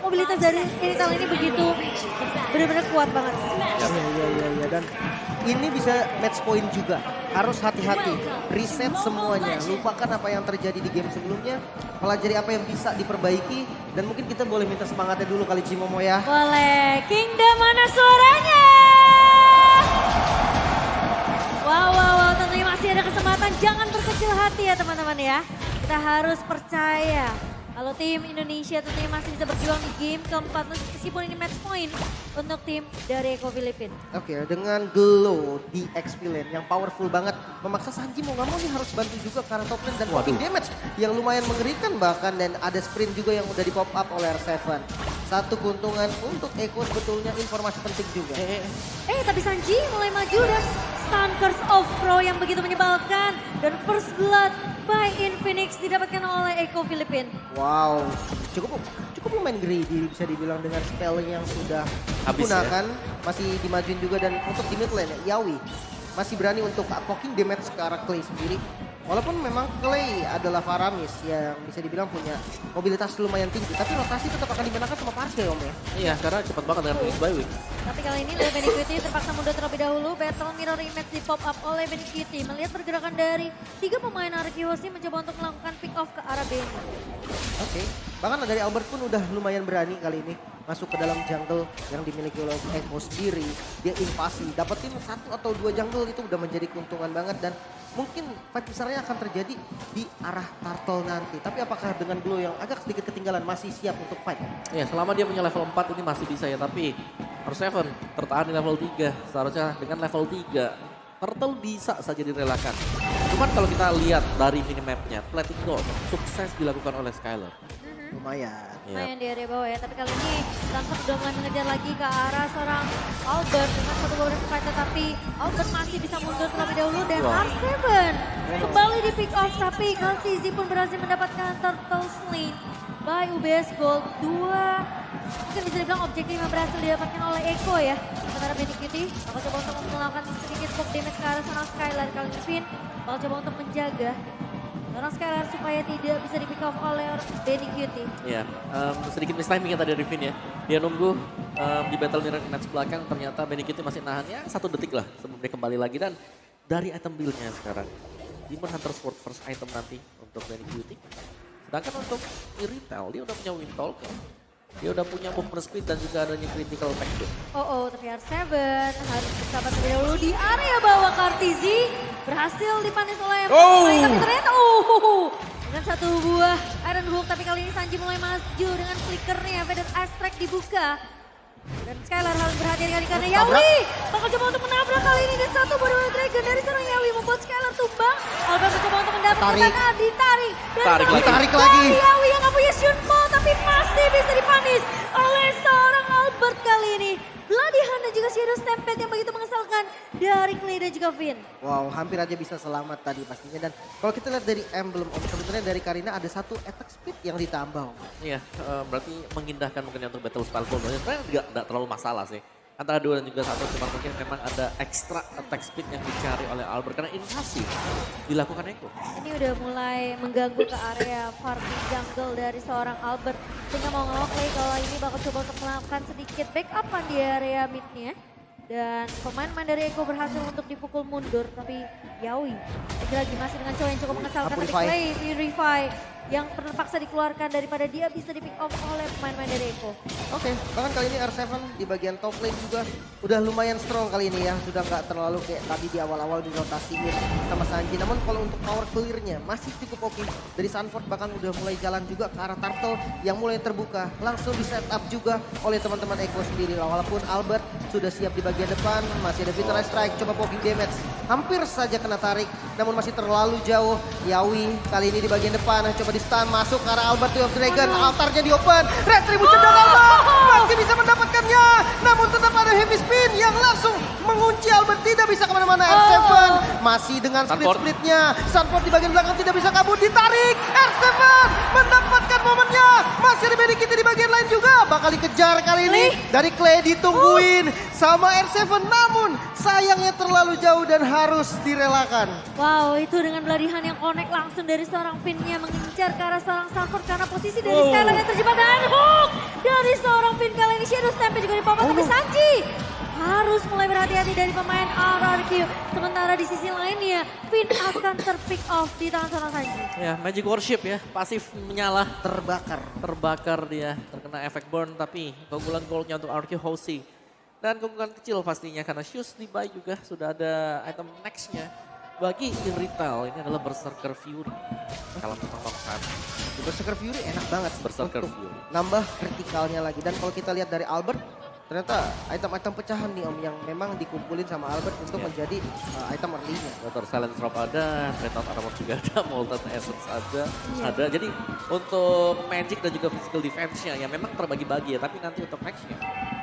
mobilitas dari Intel ini begitu benar-benar kuat banget. Iya. Dan ini bisa match point juga. Harus hati-hati. Reset semuanya. Lupakan apa yang terjadi di game sebelumnya. Pelajari apa yang bisa diperbaiki. Dan mungkin kita boleh minta semangatnya dulu kali Cimomo ya. Boleh. Kingdom mana suaranya? Wow. Tentunya masih ada kesempatan. Jangan berkecil hati ya teman-teman ya. Kita harus percaya. Kalau tim Indonesia tentunya masih bisa berjuang di game keempat meskipun ini match point untuk tim dari Eko Filipin. Oke, dengan Glow di XP lane yang powerful banget. Memaksa Sanji mau gak mau nih harus bantu juga karena top lane dan popping damage yang lumayan mengerikan bahkan. Dan ada sprint juga yang udah di pop up oleh R7. Satu keuntungan untuk Eko sebetulnya informasi penting juga. Tapi Sanji mulai maju dan stun Curse of Pro yang begitu menyebalkan. Dan first blood by Infinix didapatkan oleh Eko Filipin. Wow, cukup lumayan greedy bisa dibilang dengan spell yang sudah digunakan. Masih dimajuin juga dan untuk di mid lane Yawi masih berani untuk poking damage ke arah Clay sendiri. Walaupun memang Clay adalah Faramis yang bisa dibilang punya mobilitas lumayan tinggi. Tapi rotasi tetap akan dimenangkan sama Parche Om ya. Iya, karena cepat banget dengan wings by wings. Tapi kali ini Le Benecuity terpaksa mundur terlebih dahulu. Battle Mirror Image di pop up oleh Benecuity. Melihat pergerakan dari 3 pemain Arkeosi mencoba untuk melakukan pick off ke arah Benny. Oke, bahkan dari Albert pun udah lumayan berani kali ini masuk ke dalam jungle yang dimiliki oleh Eko sendiri. Dia invasi, dapetin 1 atau 2 jungle itu udah menjadi keuntungan banget. Dan mungkin fight besarnya akan terjadi di arah Turtle nanti. Tapi apakah dengan Glow yang agak sedikit ketinggalan masih siap untuk fight? Ya, selama dia punya level 4 ini masih bisa ya. Tapi R7 tertahan di level 3. Seharusnya dengan level 3 Turtle bisa saja direlakan. Cuman kalau kita lihat dari minimapnya, Plating Gold sukses dilakukan oleh Skylar. Lumayan. Lumayan di area bawah ya, tapi kali ini Stanford sudah mulai mengejar lagi ke arah seorang Albert dengan satu beberapa fight, tetapi Albert masih bisa mundur terlebih dahulu dan R7 kembali di pick off, tapi Kaltizi pun berhasil mendapatkan Turtle Sling by UBS Gold. 2 mungkin bisa dibilang objektif yang berhasil didapatkan oleh Eko ya. Sementara Benecuity bakal coba untuk melakukan sedikit pop damage ke arah seorang Skylar. Kali ini Finn bakal coba untuk menjaga seorang Skylar supaya tidak bisa di pick off oleh Benecuity. Iya, sedikit mistiming ya tadi dari Finn ya. Dia nunggu di battle mirror match belakang, ternyata Benecuity masih nahan ya 1 detik lah sebelum dia kembali lagi. Dan dari item build-nya sekarang, Demon Hunter Sword first item nanti untuk Benecuity. Sedangkan untuk Irithel, dia udah punya Windtalker. Dia udah punya movement speed dan juga adanya critical backdoor. Tapi R7 harus bersabar terlebih dahulu di area bawah. Kartizi berhasil dipanis oleh tapi ternyata dengan 1 buah Iron Hook. Tapi kali ini Sanji mulai maju dengan flickernya. Faded Astrek dibuka. Dan Skylar harus berhati-hati karena Yawi bakal coba untuk menabrak kali ini. Dan 1 buah Dragon dari seorang Yawi membuat Skylar tumbang. Albert mencoba untuk mendapatkan tanah, ditarik. Dan ditarik lagi. Yawi yang gak punya Shunpo tapi masih bisa dipanis oleh seorang Albert kali ini. Bloody Hand dan juga Shadow Stampede yang begitu mengesalkan dari Clay dan juga Finn. Wow, hampir aja bisa selamat tadi pastinya. Dan kalau kita lihat dari emblem sebenarnya dari Karina ada 1 attack speed yang ditambah. Iya, berarti mengindahkan mungkin untuk battle style combo-nya. Sebenarnya nggak terlalu masalah sih. Antara 2 dan juga 1, cuma mungkin memang ada extra attack speed yang dicari oleh Albert. Karena invasi dilakukan Eko. Ini udah mulai mengganggu ke area farming jungle dari seorang Albert. Sehingga mau nggak mau Clay kalau ini bakal coba untuk melakukan sedikit backupan di area midnya. Dan pemain-pemain dari Eko berhasil untuk dipukul mundur. Tapi Yawi lagi-lagi masih dengan cowok yang cukup mengesalkan. Tapi Clay di revive yang terpaksa dikeluarkan daripada dia bisa di pick off oleh pemain-pemain dari Eko. Oke, bahkan kali ini R7 di bagian top lane juga udah lumayan strong kali ini ya. Sudah nggak terlalu kayak tadi di awal-awal di rotasiin sama Sanji. Namun kalau untuk power clear-nya masih cukup oke. Dari Sanford bahkan udah mulai jalan juga ke arah Turtle yang mulai terbuka. Langsung di set up juga oleh teman-teman Eko sendiri. Walaupun Albert sudah siap di bagian depan, masih ada Vitalize Strike, coba poking damage. Hampir saja kena tarik, namun masih terlalu jauh. Yawi kali ini di bagian depan, coba di stun masuk ke arah Albert of Dragon. Altarnya di open, Retribution dan Albert masih bisa mendapatkannya. Namun tetap ada heavy spin yang langsung mengunci Albert, tidak bisa kemana-mana. R7 masih dengan split-splitnya. Sanford di bagian belakang tidak bisa kabur, ditarik. R7 mendapatkan momennya. Masih ada Benecuity di bagian lain juga. Bakal dikejar kali ini. Dari Clay ditungguin sama R7. Namun sayangnya terlalu jauh dan harus direlakan. Wow, itu dengan Bloody Hand yang connect langsung dari seorang Finn-nya mengincar ke arah seorang Sanford karena posisi dari Skylar yang terjebak dan hook dari Finn kali ini Shadow Stamp juga dipopot tapi Sanji harus mulai berhati-hati dari pemain RRQ. Sementara di sisi lainnya Finn akan terpick off di tangan seorang Sanji. Ya, Magic Worship ya, pasif menyala. Terbakar Dia, terkena efek burn tapi keunggulan goldnya untuk RRQ Hoshi. Dan keunggulan kecil pastinya karena Shoes di buy juga sudah ada item nextnya. Bagi Irrital ini adalah Berserker Fury. Kalau kita saat Berserker Fury enak banget Berserker untuk Fury. nambah kritikalnya lagi. Dan kalau kita lihat dari Albert, ternyata item-item pecahan nih Om yang memang dikumpulin sama Albert untuk menjadi item early-nya. Betul, Silence Drop ada, Dreadnought Armor juga ada, Molten Essence ada. Jadi untuk Magic dan juga Physical Defense-nya ya memang terbagi-bagi ya. Tapi nanti untuk next-nya,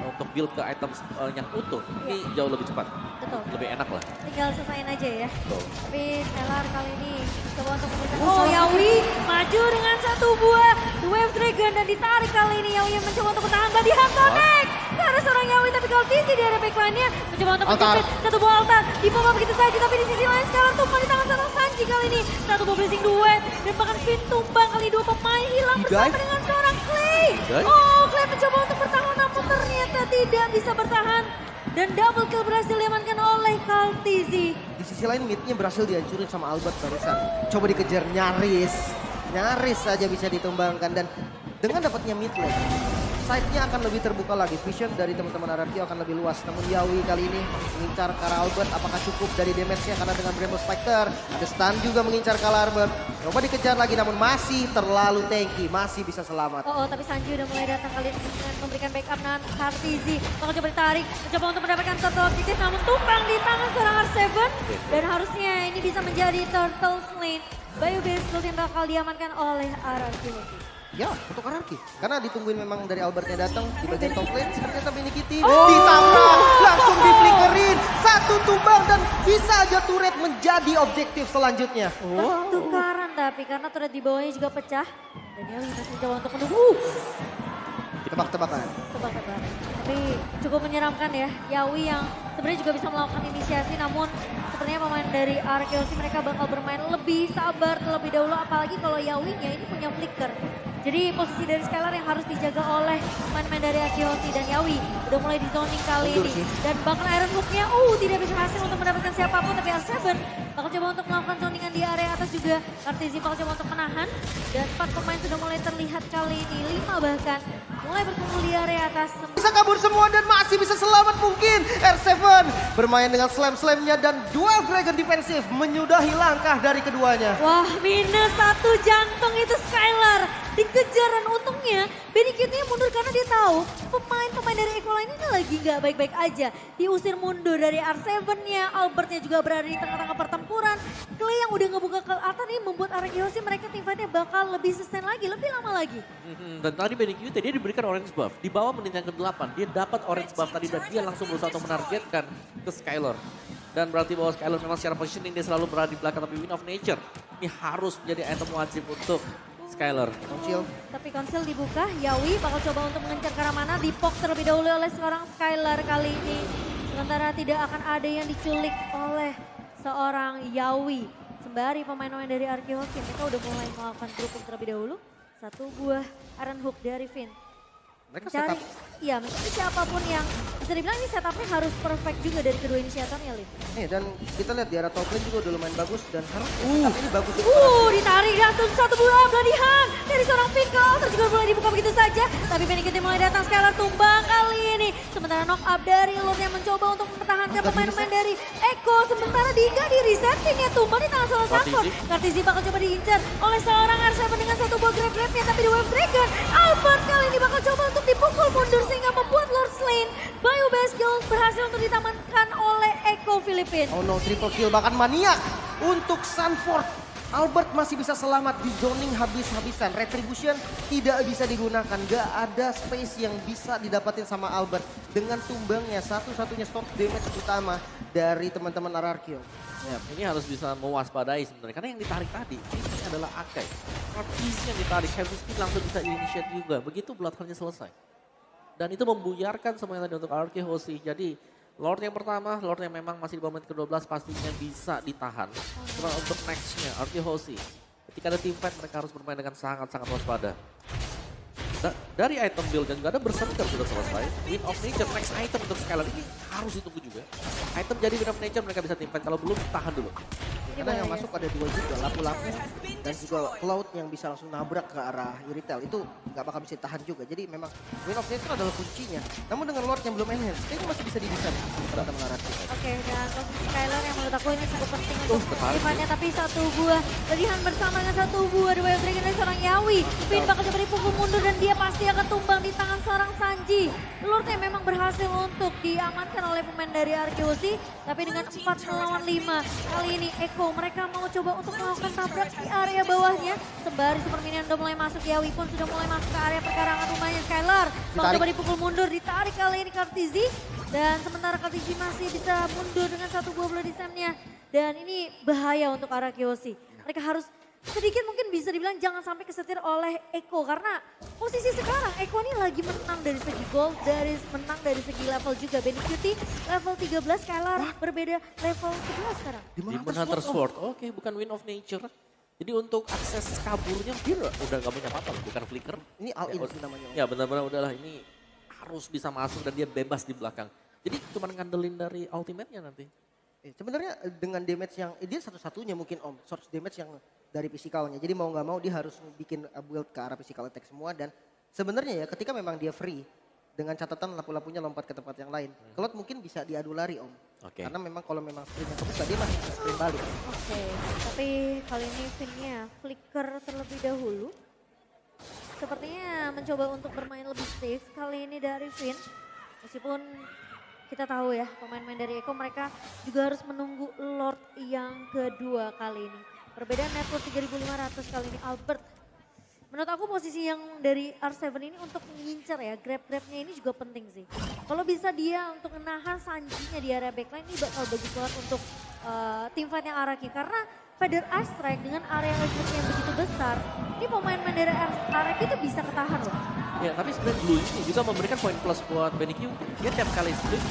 untuk build ke item yang utuh, ini jauh lebih cepat. Betul. Lebih enak lah. Tinggal selesaiin aja ya. Betul. Tapi Stellar kali ini coba untuk memberikan. Oh Yawi maju dengan satu buah Wave Dragon dan ditarik kali ini. Yawi yang mencoba untuk bertahan Bloody Hand Connect. Karena seorang Yawi tapi kalau Tizi di area backline-nya mencoba untuk menjepit satu buah altar. Dipompa begitu saja tapi di sisi lain sekarang tumpang di tangan seorang Sanji kali ini. Satu buah blessing duet dan bahkan Finn tumbang kali dua pemain hilang bersama dengan seorang Clay. Oh Clay mencoba untuk bertahan namun ternyata tidak bisa bertahan. Dan double kill berhasil diamankan oleh Kaltizi. Di sisi lain mid-nya berhasil dihancurin sama Albert barusan. Coba dikejar nyaris. Nyaris saja bisa ditumbangkan dan dengan dapatnya mid lane, side-nya akan lebih terbuka lagi. Vision dari teman-teman RRQ akan lebih luas. Namun Yawi kali ini mengincar ke arah Albert. Apakah cukup dari damage-nya karena dengan Bramble Spectre. Ada stun juga mengincar ke arah Albert. Coba dikejar lagi namun masih terlalu tanky. Masih bisa selamat. Oh tapi Sanji udah mulai datang kali ini dengan memberikan backup dengan Kartizi. Bakal coba ditarik, mencoba untuk mendapatkan satu objektif namun tumpang di tangan seorang R7. Dan harusnya ini bisa menjadi Turtle Lane. Bayu Base Gold yang bakal diamankan oleh RRQ. Ya, untuk RRQ. Karena ditungguin memang dari Albertnya datang di bagian top lane. Ternyata Benikiti ditambah, langsung diflickerin. Satu tumbang dan bisa aja turret menjadi objektif selanjutnya. Tukaran tapi karena turret di bawahnya juga pecah. Dan Yawi masih mencoba untuk menunggu. Tebak-tebakan. Tebak-tebakan. Tapi cukup menyeramkan ya. Yawi yang sebenarnya juga bisa melakukan inisiasi namun sepertinya pemain dari RRQ mereka bakal bermain lebih sabar terlebih dahulu. Apalagi kalau Yawinya ini punya flicker. Jadi posisi dari Skylar yang harus dijaga oleh pemain-pemain dari Akiyoshi dan Yawi. Udah mulai di zoning kali ini. Dan bahkan Iron Hook-nya tidak bisa berhasil untuk mendapatkan siapapun. Tapi R7 bakal coba untuk melakukan zoningan di area atas juga. Kartizi bakal coba untuk menahan. Dan 4 pemain sudah mulai terlihat kali ini. 5 bahkan mulai berkumpul di area atas. Bisa kabur semua dan masih bisa selamat mungkin. R7 bermain dengan slam-slamnya dan dual dragon defensif menyudahi langkah dari keduanya. Wah minus 1 jantung itu Skylar. Dikejar dan untungnya Benikitnya mundur karena dia tahu pemain-pemain dari Equaline ini lagi nggak baik-baik aja. Diusir mundur dari R7-nya, Albertnya juga berada di tengah-tengah pertempuran. Clay yang udah ngebuka ke atas ini membuat Akiyoshi mereka tim fight-nya bakal lebih sustain lagi, lebih lama lagi. Dan tadi Benikite dia diberikan orange buff. Di bawah menit yang ke-8 dia dapat orange buff tadi dan dia langsung berusaha untuk menargetkan ke Skylar. Dan berarti bahwa Skylar memang secara positioning dia selalu berada di belakang tapi Wind of Nature ini harus menjadi item wajib untuk Skylar. Tapi konsil dibuka, Yawi bakal coba untuk mengejar ke arah mana, dipok terlebih dahulu oleh seorang Skylar kali ini. Sementara tidak akan ada yang diculik oleh seorang Yawi. Sembari pemain-pemain dari Akiyoshi mereka udah mulai melakukan grouping terlebih dahulu. Satu buah Iron Hook dari Finn. Mereka Mencari, setup. iya mencari siapapun yang bisa dibilang ini setupnya harus perfect juga dari kedua inisiatornya, Lin. Dan kita lihat di arah top lane juga udah lumayan bagus dan harus setup ini bagus. Ditarik langsung satu buah Bloody Hand dari seorang Pickle. Terus juga mulai dibuka begitu saja. Tapi Benikiti mulai datang, Skylar tumbang kali ini. Sementara knock up dari Lord yang mencoba untuk mempertahankan pemain-pemain dari Echo. Sementara Diga di resetting ya, tumbang di tangan seorang Sanford. Kartizi bakal coba diincar oleh seorang R7 dengan satu buah grab-grabnya. Tapi di Wave Dragon, Albert kali ini bakal coba untuk dipukul mundur sehingga membuat Lord Slain. Bayu Base Gold berhasil untuk ditamankan oleh Echo Filipin. Oh no, triple kill bahkan maniak untuk Sanford. Albert masih bisa selamat di zoning habis-habisan. Retribution tidak bisa digunakan. Gak ada space yang bisa didapatin sama Albert. Dengan tumbangnya satu-satunya source damage utama dari teman-teman RRQ. Ya, ini harus bisa mewaspadai sebenarnya. Karena yang ditarik tadi, ini adalah Akai. Artis yang ditarik, Heavy Speed langsung bisa initiate juga. Begitu Bloodhound-nya selesai. Dan itu membuyarkan semuanya tadi untuk RRQ Hoshi. Jadi Lord yang pertama, Lord yang memang masih di bawah menit ke-12 pastinya bisa ditahan. Cuma untuk next-nya, RRQ Hoshi. Ketika ada team fight mereka harus bermain dengan sangat-sangat waspada. Dari item build dan juga ada Berserker sudah selesai. Wind of Nature, next item untuk Skylar ini harus ditunggu juga. Item jadi Wind of Nature mereka bisa teamfight, kalau belum tahan dulu. Karena yang masuk ada 2 juga, lapu-lapu dan juga Cloud yang bisa langsung nabrak ke arah Iritel. Itu nggak bakal bisa ditahan juga. Jadi memang Wind of Nature adalah kuncinya. Namun dengan Lord yang belum enhance, kayaknya masih bisa didesain teman-teman Araki. Oke, dan posisi Skylar yang menurut aku ini cukup penting untuk tertarik depannya, tapi satu buah latihan bersama dengan satu buah The Wild Dragon dari seorang Yawi. Finn bakal coba dipukul mundur dan dia pasti akan tumbang di tangan seorang Sanji. Lordnya memang berhasil untuk diamankan oleh pemain dari Arkeosi, tapi dengan 4 melawan 5. Kali ini Eko mereka mau coba untuk melakukan tabrak di area bawahnya. Sembari Super Minion udah mulai masuk, Yawi pun sudah mulai masuk ke area perkarangan rumahnya Skylar. Bakal coba dipukul mundur, ditarik kali ini Kartizi. Dan sementara Kartizi masih bisa mundur dengan satu buah bloody slam-nya. Dan ini bahaya untuk Arkeosi. Mereka harus sedikit mungkin bisa dibilang jangan sampai kesetir oleh Eko. Karena posisi sekarang Eko ini lagi menang dari segi gold, menang dari segi level juga. Benny Cutie level 13, Skylar berbeda level 11 sekarang. Demon Hunter Sword, oke bukan Wind of Nature. Jadi untuk akses kaburnya dia udah gak punya apa-apa, bukan flicker. Ini all-in sih namanya. Ya benar-benar udahlah, ini harus bisa masuk dan dia bebas di belakang. Jadi cuma ngandelin dari ultimate-nya nanti. Sebenarnya dengan damage yang, dia satu-satunya mungkin Om, source damage yang dari fisikalnya. Jadi mau nggak mau dia harus bikin build ke arah physical attack semua. Dan sebenarnya ya ketika memang dia free, dengan catatan lapu-lapunya lompat ke tempat yang lain. Cloud mungkin bisa diadu lari Om. Karena memang kalau memang sprintnya kebuka dia masih bisa sprint balik. Tapi kali ini Finn-nya flicker terlebih dahulu. Sepertinya mencoba untuk bermain lebih safe kali ini dari Finn. Meskipun kita tahu ya pemain-pemain dari Eko mereka juga harus menunggu Lord yang kedua kali ini. Perbedaan network 3.500 kali ini Albert. Menurut aku posisi yang dari R7 ini untuk mengincar ya, grab-grabnya ini juga penting sih. Kalau bisa dia untuk menahan Sanjinya di area backline ini bakal bagus banget untuk tim fight yang Araki. Karena Feather Ice Strike dengan area network yang begitu besar, ini pemain-pemain dari Araki itu bisa ketahan loh. Ya tapi sebenarnya Blue ini juga memberikan poin plus buat Benny Q. Dia tiap kali split,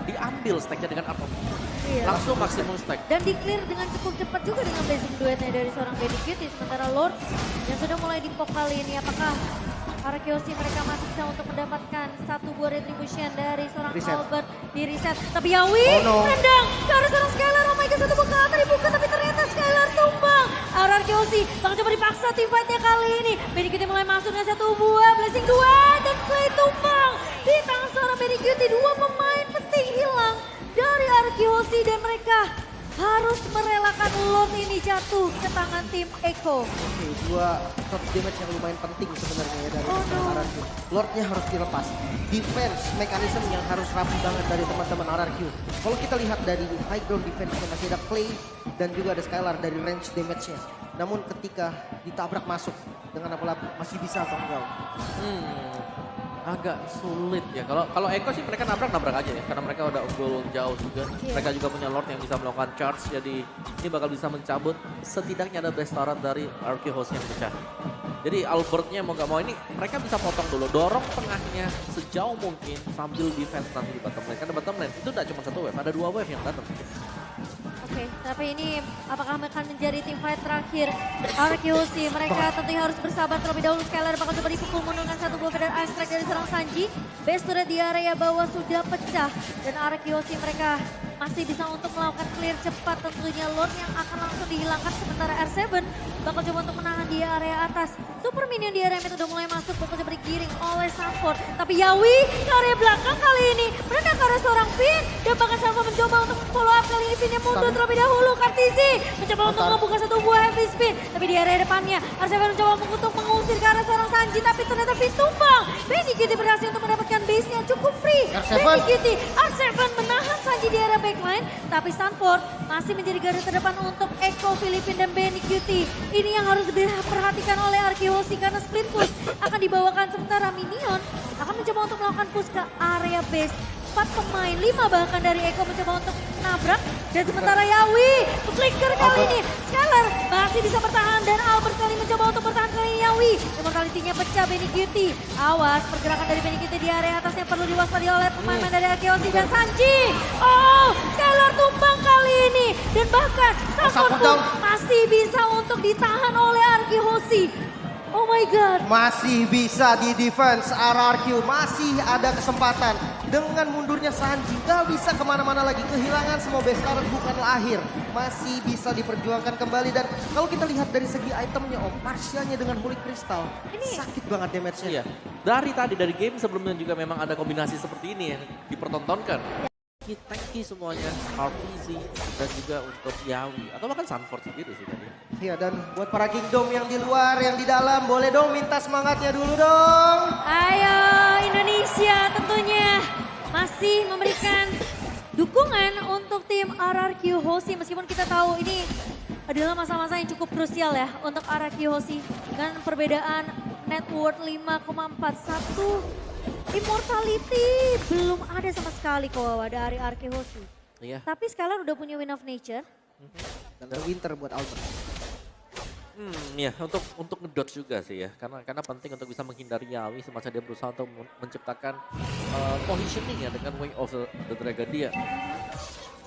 diambil stacknya dengan apa? Langsung maksimum stack. Dan di clear dengan cukup cepat juga dengan basic duetnya dari seorang Benny Q. Sementara Lord yang sudah mulai dipok kali ini, apakah Arkeosi mereka masih bisa untuk mendapatkan satu buah retribution dari seorang Albert di reset. Tapi Yawi rendang ke arah seorang Skylar. Oh my god, satu buah ke atas dibuka tapi ternyata Skylar tumbang. Arkeosi bakal coba dipaksa tim fightnya kali ini. Benny Cutie mulai masuk dengan satu buah, blessing 2 dan Clay tumbang. Di tangan seorang Benny Cutie, 2 pemain penting hilang dari Arkeosi dan mereka harus merelakan Lord ini jatuh ke tangan tim Eko. Oke, 2 top damage yang lumayan penting sebenarnya ya dari Araki. Lordnya harus dilepas. Defense mekanisme yang harus rapi banget dari teman-teman RRQ. Kalau kita lihat dari high ground defense-nya masih ada Clay dan juga ada Skylar dari range damage-nya. Namun ketika ditabrak masuk dengan apa masih bisa atau enggak? Agak sulit ya. Kalau Eko sih mereka nabrak aja ya. Karena mereka udah unggul jauh juga. Mereka juga punya Lord yang bisa melakukan charge. Jadi ini bakal bisa mencabut. Setidaknya ada best turret dari RQ Host yang pecah. Jadi Albertnya mau gak mau ini mereka bisa potong dulu. Dorong tengahnya sejauh mungkin sambil defense nanti di bottom lane. Karena bottom lane itu udah cuma 1 wave. Ada 2 wave yang datang. Oke, tapi ini apakah akan menjadi tim fight terakhir Arkeosi? Mereka tentunya harus bersabar terlebih dahulu. Skylar bakal coba dipukul dengan satu buah Feather Ice Strike dari serang Sanji. Base turret di area bawah sudah pecah. Dan Arkeosi mereka masih bisa untuk melakukan clear cepat. Tentunya Lord yang akan langsung dihilangkan. Sementara R7 bakal coba untuk menahan di area atas. Super Minion di area mid udah mulai masuk. Bakal coba digiring oleh Sanford. Tapi Yawi ke area belakang kali ini merendah ke arah seorang Finn. Dan bahkan Sanford mencoba untuk follow up kali ini. Finn-nya mundur terlebih dahulu. Kartizi mencoba untuk membuka satu buah heavy spin. Tapi di area depannya R7 mencoba untuk mengusir ke arah seorang Sanji. Tapi ternyata Finn tumbang. Benny Cutie berhasil untuk mendapatkan base-nya cukup free. Benny Cutie, R7 menahan Sanji di area backline. Tapi Sanford masih menjadi garda terdepan untuk Eko, Filipin dan Benny Cutie. Ini yang harus diperhatikan oleh Arkeosi karena split push akan dibawakan. Sementara Minion akan mencoba untuk melakukan push ke area base. 4 pemain, 5 bahkan dari Eko mencoba untuk nabrak. Dan sementara Yawi, flicker kali ini. Skylar masih bisa bertahan dan Albert kali mencoba untuk bertahan kali ini Yawi. Immortality-nya pecah Benny Cutie. Awas pergerakan dari Benny Cutie di area atas yang perlu diwaspadai oleh pemain dari Arkeosi dan Sanji. Oh, Skylar tumbang kali ini. Dan bahkan Sanford pun masih bisa untuk ditahan oleh Arkeosi. Oh my god. Masih bisa di defense RRQ, masih ada kesempatan. Dengan mundurnya Sanji, gak bisa kemana-mana lagi. Kehilangan semua base card bukanlah akhir. Masih bisa diperjuangkan kembali. Dan kalau kita lihat dari segi itemnya Om, partialnya dengan Holy Crystal, sakit banget damage-nya. Iya, dari game sebelumnya juga memang ada kombinasi seperti ini yang dipertontonkan. Tanky semuanya, RPG dan juga untuk Yawi atau bahkan Sunford sendiri sih tadi. Iya, dan buat para Kingdom yang di luar, yang di dalam, boleh dong minta semangatnya dulu dong. Ayo Indonesia tentunya masih memberikan dukungan untuk tim RRQ Hoshi meskipun kita tahu ini adalah masa-masa yang cukup krusial ya untuk RRQ Hoshi dengan perbedaan net worth 5,41. Immortality belum ada sama sekali kok dari RRQ Hoshi. Iya. Tapi Skylar udah punya Wind of Nature. Dan Winter buat Albert. Ya untuk ngedodge juga sih ya, karena penting untuk bisa menghindari Yawi semasa dia berusaha untuk menciptakan positioning ya dengan Way of the Dragon dia.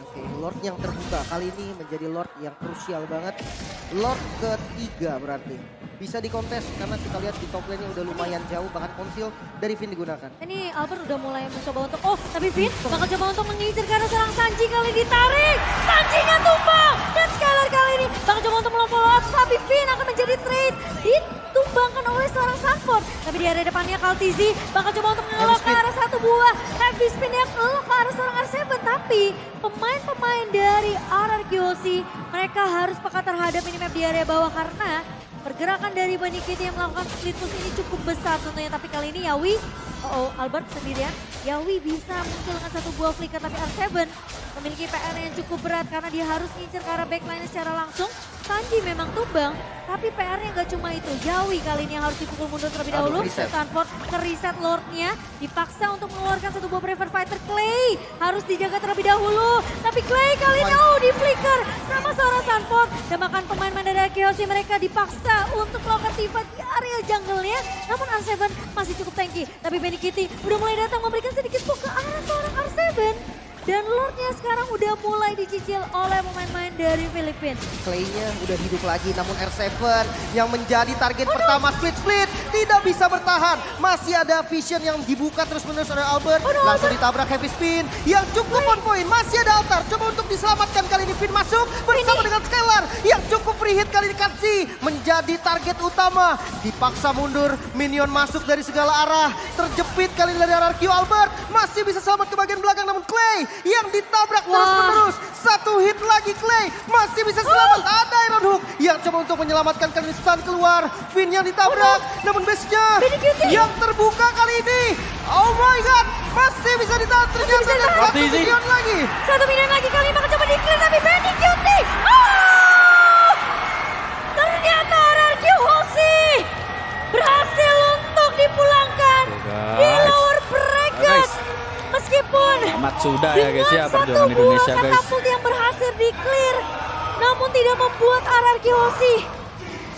Oke, Lord yang terbuka kali ini menjadi Lord yang krusial banget. Lord ketiga berarti. Bisa dikontes karena kita lihat di top lane-nya udah lumayan jauh, bahkan konsil dari Finn digunakan. Ini Albert udah mulai mencoba untuk, tapi Finn bakal coba untuk mengincar karena serang Sanji kali ditarik. Sanji-nya tumbang dan Skylar kali ini bakal coba untuk melompat, tapi Finn akan menjadi trade. Ditumbangkan oleh seorang Sanford. Tapi di area depannya Kaltizi bakal coba untuk mengelok ke arah satu buah heavy spin yang ngelok ke arah seorang R7. Tapi pemain-pemain dari RRQ Hoshi mereka harus peka terhadap minimap di area bawah karena pergerakan dari Bunny Kitty yang melakukan split push ini cukup besar tentunya. Tapi kali ini Yawi, Albert sendirian. Yawi bisa muncul dengan satu buah flicker tapi R7 memiliki PR yang cukup berat karena dia harus ngincer ke arah backline secara langsung. Sanji memang tumbang, tapi PR-nya gak cuma itu. Yawi kali ini harus dipukul mundur terlebih dahulu. Stanford ke-reset Lord-nya, dipaksa untuk mengeluarkan satu buah Prefer Fighter. Clay harus dijaga terlebih dahulu. Tapi Clay kali ini di flicker sama seorang Stanford. Dan bahkan pemain-pemain dari Hoshi mereka dipaksa untuk melakukan tifa di area jungle-nya. Namun R7 masih cukup tanky. Tapi Bunny Kitty udah mulai datang memberikan sedikit push ke arah seorang R7. Dan Lord-nya sekarang udah mulai dicicil oleh pemain-pemain dari Filipina. Clay-nya udah hidup lagi, namun R7 yang menjadi target pertama split-split tidak bisa bertahan. Masih ada vision yang dibuka terus-menerus oleh Albert. Langsung ditabrak heavy spin yang cukup on point. Masih ada altar, coba untuk diselamatkan kali ini. Finn masuk bersama dengan Skylar yang cukup free hit kali ini. Katsi menjadi target utama. Dipaksa mundur, minion masuk dari segala arah. Terjepit kali ini dari RRQ. Albert masih bisa selamat ke bagian belakang, namun Clay yang ditabrak terus-menerus. Satu hit lagi Clay masih bisa selamat. Ada Iron Hook yang coba untuk menyelamatkan kali ini. Stun keluar. Finn yang ditabrak. Namun base-nya yang terbuka kali ini. Oh my god. Masih bisa ditahan. Ternyata ada satu minion lagi. Satu minion lagi kali ini bakal coba di-clear tapi Benny Cutie. Ternyata RRQ Hoshi berhasil untuk dipulangkan di lower bracket. Meskipun sudah ya guys ya perjuangan dengan Indonesia satu guys. katapult yang berhasil di-clear, namun tidak membuat RRQ Hoshi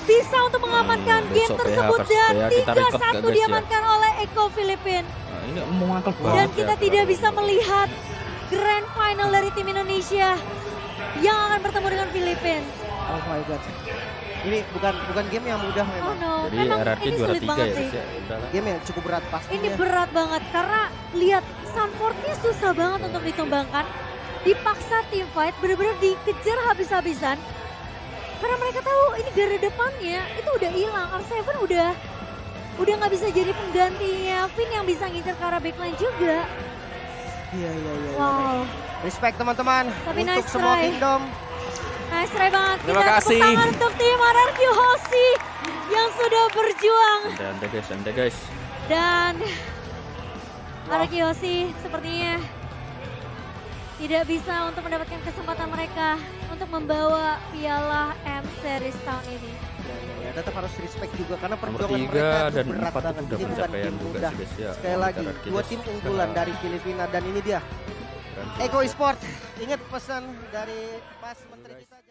bisa untuk mengamankan game tersebut dan 3-1 diamankan oleh Eko Filipin. Nah, ini mengangkat banget. Dan kita tidak bisa melihat grand final dari tim Indonesia yang akan bertemu dengan Filipina. Oh my god. Ini bukan game yang mudah memang. Oh no, Jadi memang RRQ ini juara sulit 3 banget ya sih. guys ya. Udahlah. Game yang cukup berat pastinya. Ini berat banget karena lihat Sunford-nya susah banget untuk ditumbangkan. Dipaksa team fight, benar-benar dikejar habis-habisan. Karena mereka tahu ini gara depannya itu udah hilang. R7 udah nggak bisa jadi penggantinya Finn yang bisa ngincer ke arah backline juga. Iya. Wow. Respect teman-teman Tapi untuk nice semua try. Kingdom. Nice try banget. Terima Kita kasih. tepuk tangan untuk tim RRQ Hoshi yang sudah berjuang. Anda guys. Dan RRQ Hoshi sepertinya tidak bisa untuk mendapatkan kesempatan mereka untuk membawa piala M Series tahun ini. Ya, tetap harus respect juga karena Nomor perjuangan 3 mereka itu dan berat 4 banget. udah Ini bukan pencapaian tim juga mudah. sih guys ya. Sekali lagi, RRQ dua guys. tim unggulan dari Filipina dan ini dia. Eko Esport, ingat pesan dari pas menteri kita.